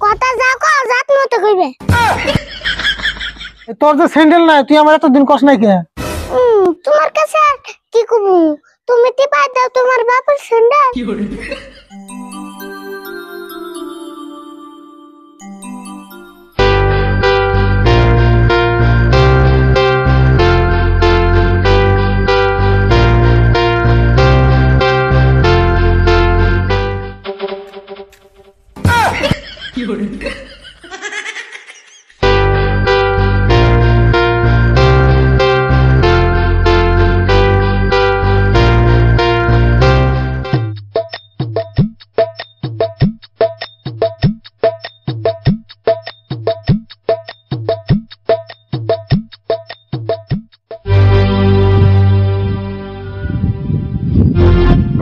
কথা যা কও জাত মতো কইবে। তোর যে স্যান্ডেল নাই তুই আমার এতদিন কস নাই কে? তোমার কাছে কি কবু, তুমি টিপা দাও তোমার বাপের স্যান্ডেল।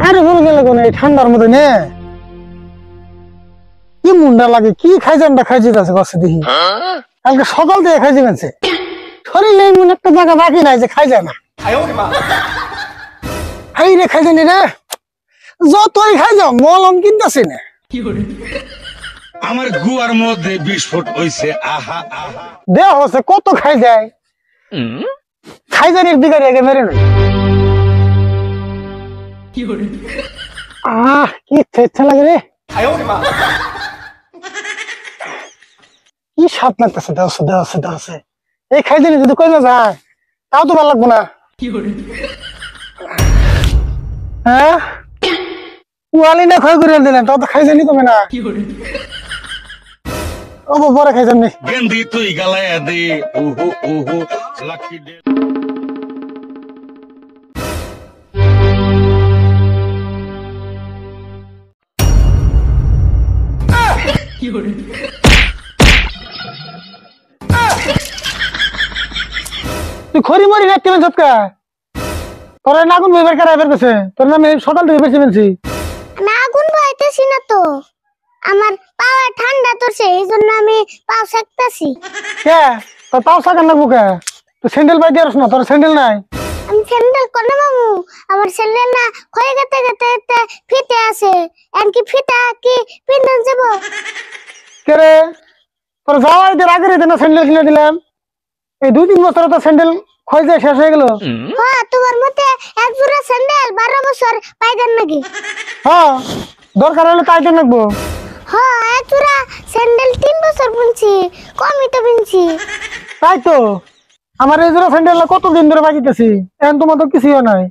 আরে বলে গেল কোন এই ঠান্ডার মধ্যে নে কি মুন্ডা লাগে, কি খাইজানটা খাইছে যাচ্ছে গছে দেখি। কালকে সকাল থেকে খাইছে গেছে, শরীরে এমন একটা জায়গা বাকি নাই যে খাই যায় না। খাই রে খাই জানি রে, যতই খাই যাও মলম কিনতেছি না। আমার গুয়ার মধ্যে বিস্ফোট হইছে। আহা আহা দেহ হচ্ছে কত খাই যায়, খাই জানি দিকে রেগে মেরে নাই। আহ কি ইচ্ছা লাগে রে, কি স্বাদ লাগতেছে। দেওছে দেওছে দেওছে এই খাই জানি যদি কই না যায় তাও তো ভালো লাগবো না। হ্যাঁ পুয়ালি না ক্ষয় করে দিলেন তাও তো খাই জানি কমে না। ও পরে খাই জানি গেন্দি তুই গালায় দে। ওহো ওহো লাকি ডে। তুই খড়ি মরি রাখতে পেন সবকা তোর নাগুন বইবার কারা এবার গেছে, তোর নামে সকাল থেকে বেশি পেনছি না আগুন পাইতেছি না তো, আমার পা ঠান্ডা তোরছে এই জন্য আমি পা সেকতাছি। কে তোর পাও সাকার লাগবো কে? তুই স্যান্ডেল পাই দিয়ে না, তোর স্যান্ডেল নাই। আমি স্যান্ডেল কোন মামু, আমার স্যান্ডেল না ক্ষয়ে গেতে গেতে ফিতে আছে, এমনকি ফিতা কি পিন্দন যাব। কে রে তোর যাওয়া এদের আগের দিন স্যান্ডেল কিনে দিলাম, এই 2-3 বছর তো স্যান্ডেল ক্ষয় যায় শেষ হয়ে গেল। হ্যাঁ তোমার মতে এক জোড়া স্যান্ডেল 12 বছর পাইদেন নাকি? হ্যাঁ দরকার হলে তাই তো নাকবো। হ্যাঁ এক জোড়া স্যান্ডেল 3 বছর বুনছি, কমই তো বুনছি। তাই তো আমার এই জোড়া স্যান্ডেল কতদিন ধরে বাজিতেছি, এখন তোমার তো কিছুই নাই।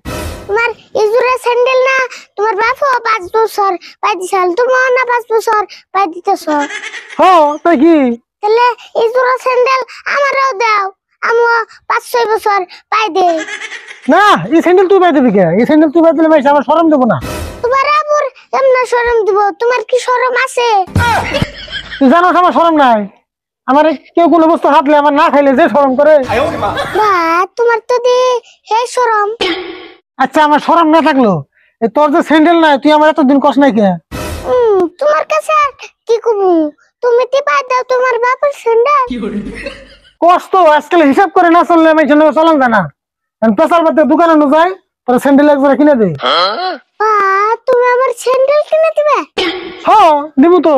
তোমার এই জোড়া স্যান্ডেল না তোমার বাপও 5 বছর পাই দিছাল, তোমার না 5 বছর পাই দিতেছ। হ্যাঁ তাই কি? তাহলে এই জোড়া স্যান্ডেল আমারও দাও, আমও 5-6 বছর পাই দে। না এই স্যান্ডেল তুই পাই দিবি কে? এই স্যান্ডেল তুই পাই দিলে ভাই আমার শরম দেবো না। তোমার আবুর এমন শরম দিব, তোমার কি শরম আছে? তুই জানো আমার শরম নাই, আমার কেউ কোনো বস্তু হাতলে আমার না খাইলে যে শরম করে। বা তোমার তো দি হে শরম। আচ্ছা আমার শরম না থাকলো এই তোর যে স্যান্ডেল নাই তুই আমার এতদিন কষ্ট নাই কে? তোমার কাছে কি কবু, তুমি টিপা দাও তোমার বাপের স্যান্ডেল। কষ্ট আজকাল হিসাব করে না চললে আমি এখানে চলান জানা, পেশার বাদে দোকানে না যাই তোর স্যান্ডেল এক জোড়া কিনে দে। বা তুমি আমার স্যান্ডেল কিনে দিবে? হ্যাঁ দিব তো।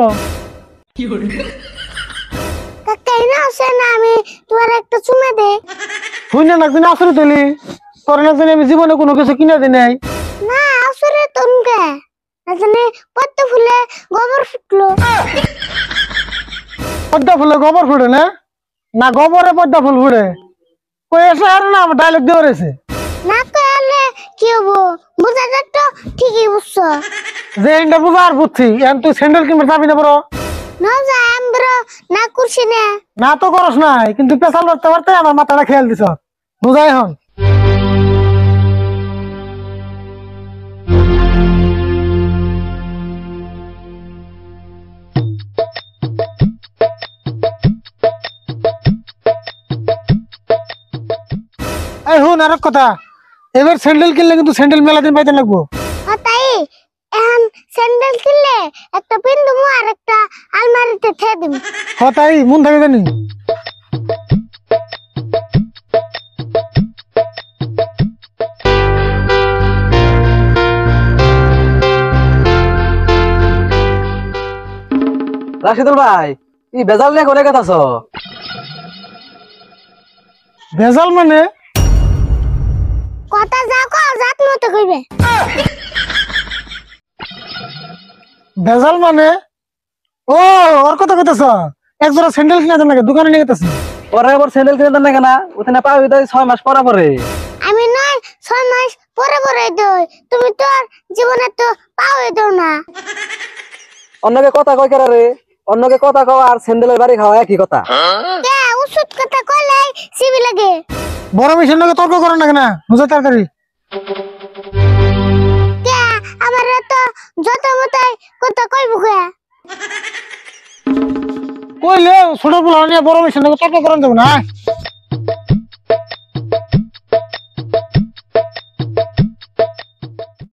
কাকাই না আছে না, আমি তোমার একটা চুমা দে। তুই না একদিন আসরে তুলি তোর একদিন আমি জীবনে কোনো কিছু কিনে দিই নাই। না আসরে তোমকে জানে পদ্ম ফুলে গোবর ফুটলো। পদ্মা ফুলে গোবর ফুটে না? না গোবরে পদ্মা ফুল ফুটে কই এসে আর না আমার ডায়লগ দিয়ে রয়েছে। না কইলে কি হবো, বুঝাটা তো ঠিকই বুঝছো। যে এটা বুঝা আর বুঝছি এখন তুই স্যান্ডেল কিনবে যাবি না বড়? না যা আমরা না করছি না। না তো করস নাই কিন্তু পেশাল করতে পারতে আমার মাথাটা খেয়াল দিছ বুঝাই হন। এই হুন আর কথা, এবার স্যান্ডেল কিনলে কিন্তু স্যান্ডেল মেলা দিন পাইতে লাগবো। তাই এখন স্যান্ডেল কিনলে একটা পিন্দুমু আর একটা আলমারিতে থে দিমু। তাই মন থাকে জানি। রাশিদুল ভাই ই বেজাল নিয়ে কোনে কথা আছো? ভেজাল মানে কথা যা কও জাত মতো কইবে। ভেজাল মানে ও ওর কথা কইতাছ এক জোড়া স্যান্ডেল কিনে দেন নাকি দোকানে নিয়ে গেতাছি ওরে আবার স্যান্ডেল কিনে দেন না কেনা ওখানে পাবি তো 6 মাস পরে পরে আমি নয় 6 মাস পরে পরে দই, তুমি তো আর জীবনে তো পাওই দাও না। অন্যকে কথা কই কেরা রে? অন্যকে কথা কও আর স্যান্ডেলের বাড়ি খাওয়া একই কথা। কে ওষুধ কথা কইলে সিবি লাগে। বড় মিশন নাকি তর্ক করেন না কেনা বুঝে তাড়াতাড়ি কে আমার তো যত মতাই কথা কইবো কে। কইলে ছোট পোলা নিয়ে বড় মিশন নাকি তর্ক করেন যাবো না